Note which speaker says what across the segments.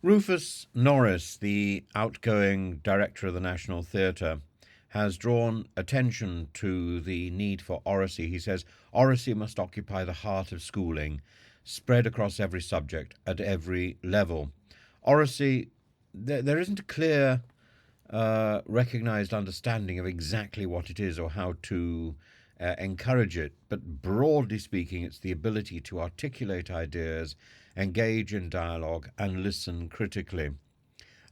Speaker 1: Rufus Norris, the outgoing director of the National Theatre, has drawn attention to the need for oracy. He says, oracy must occupy the heart of schooling, spread across every subject at every level. Oracy, there isn't a clear, recognized understanding of exactly what it is or how to encourage it, but broadly speaking, it's the ability to articulate ideas, engage in dialogue, and listen critically.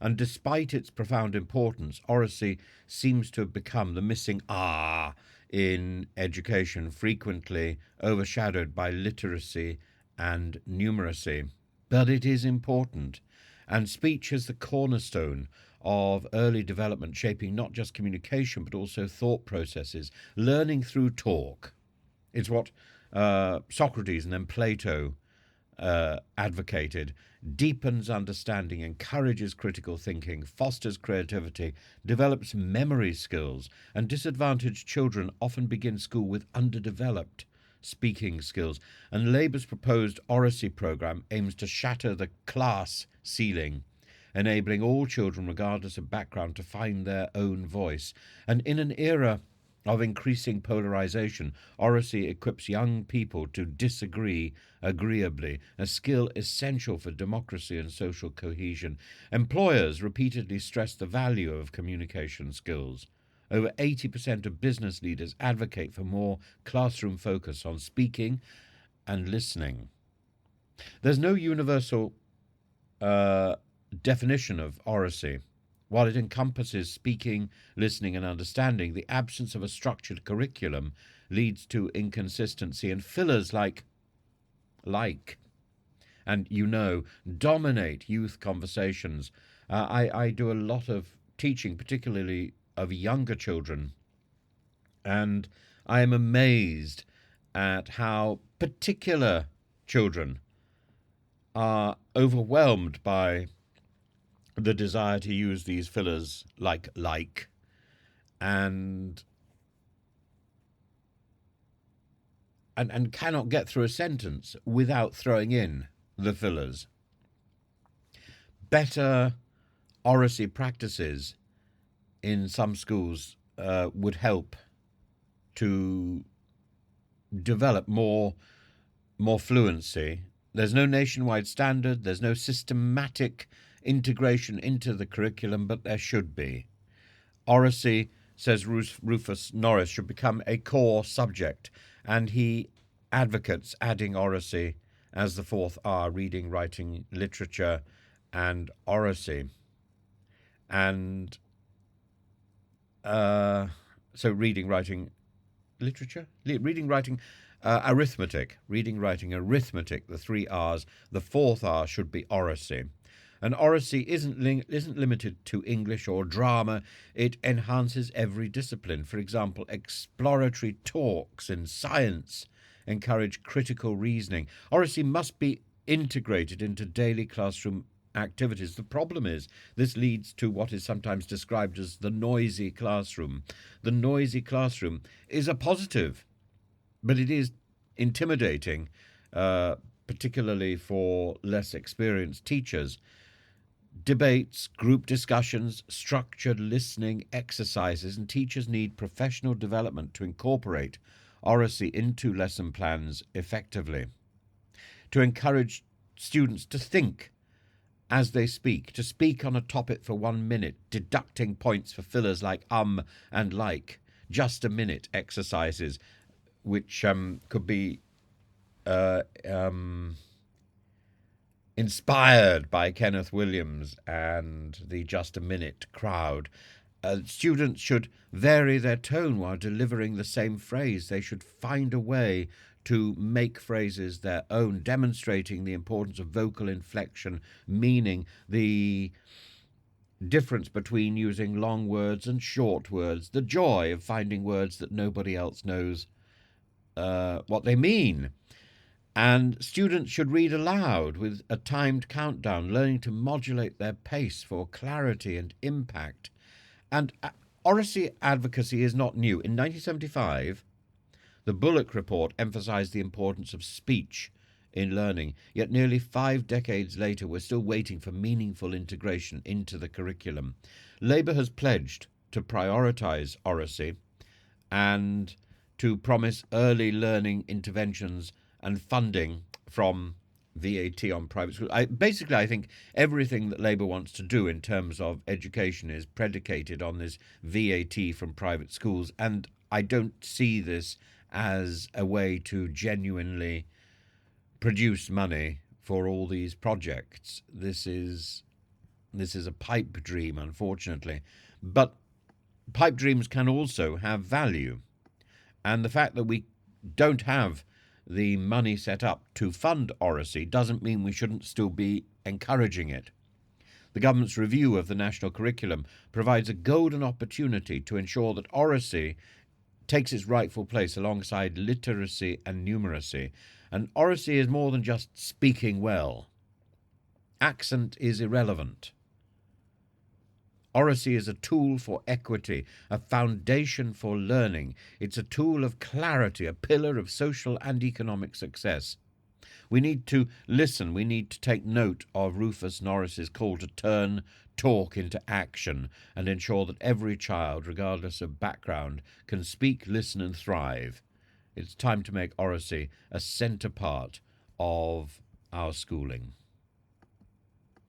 Speaker 1: And despite its profound importance, oracy seems to have become the missing R in education, frequently overshadowed by literacy and numeracy. But it is important, and speech is the cornerstone of early development, shaping not just communication but also thought processes. Learning through talk. It's what Socrates and then Plato advocated, deepens understanding, encourages critical thinking, fosters creativity, develops memory skills, and disadvantaged children often begin school with underdeveloped speaking skills. And Labour's proposed oracy programme aims to shatter the class ceiling, enabling all children, regardless of background, to find their own voice. And in an era of increasing polarization, oracy equips young people to disagree agreeably, a skill essential for democracy and social cohesion. Employers repeatedly stress the value of communication skills. Over 80% of business leaders advocate for more classroom focus on speaking and listening. There's no universal definition of oracy. While it encompasses speaking, listening, and understanding, the absence of a structured curriculum leads to inconsistency, and fillers like, and dominate youth conversations. I do a lot of teaching, particularly of younger children, and I am amazed at how particular children are overwhelmed by the desire to use these fillers and cannot get through a sentence without throwing in the fillers. Better oracy practices in some schools would help to develop more fluency. There's no nationwide standard, there's no systematic integration into the curriculum, but there should be. Oracy, says Rufus Norris, should become a core subject, and he advocates adding oracy as the fourth R: reading, writing, literature, and oracy. And so reading, writing, literature? Reading, writing, arithmetic. Reading, writing, arithmetic, the three R's. The fourth R should be oracy. And oracy isn't limited to English or drama. It enhances every discipline. For example, exploratory talks in science encourage critical reasoning. Oracy must be integrated into daily classroom activities. The problem is this leads to what is sometimes described as the noisy classroom. The noisy classroom is a positive, but it is intimidating, particularly for less experienced teachers. Debates, group discussions, structured listening exercises, and teachers need professional development to incorporate oracy into lesson plans effectively. To encourage students to think as they speak, to speak on a topic for 1 minute, deducting points for fillers like and like, just a minute exercises, which could be inspired by Kenneth Williams and the Just a Minute crowd. Students should vary their tone while delivering the same phrase. They should find a way to make phrases their own, demonstrating the importance of vocal inflection, meaning, the difference between using long words and short words, the joy of finding words that nobody else knows what they mean. And students should read aloud with a timed countdown, learning to modulate their pace for clarity and impact. And oracy advocacy is not new. In 1975, the Bullock Report emphasized the importance of speech in learning, yet nearly 5 decades later we're still waiting for meaningful integration into the curriculum. Labour has pledged to prioritise oracy and to promise early learning interventions and funding from VAT on private schools. I think everything that Labour wants to do in terms of education is predicated on this VAT from private schools, and I don't see this as a way to genuinely produce money for all these projects. This is a pipe dream, unfortunately. But pipe dreams can also have value. And the fact that we don't have the money set up to fund oracy doesn't mean we shouldn't still be encouraging it. The government's review of the national curriculum provides a golden opportunity to ensure that oracy takes its rightful place alongside literacy and numeracy. And oracy is more than just speaking well. Accent is irrelevant. Oracy is a tool for equity, a foundation for learning. It's a tool of clarity, a pillar of social and economic success. We need to listen. We need to take note of Rufus Norris's call to turn talk into action and ensure that every child, regardless of background, can speak, listen and thrive. It's time to make oracy a centre part of our schooling.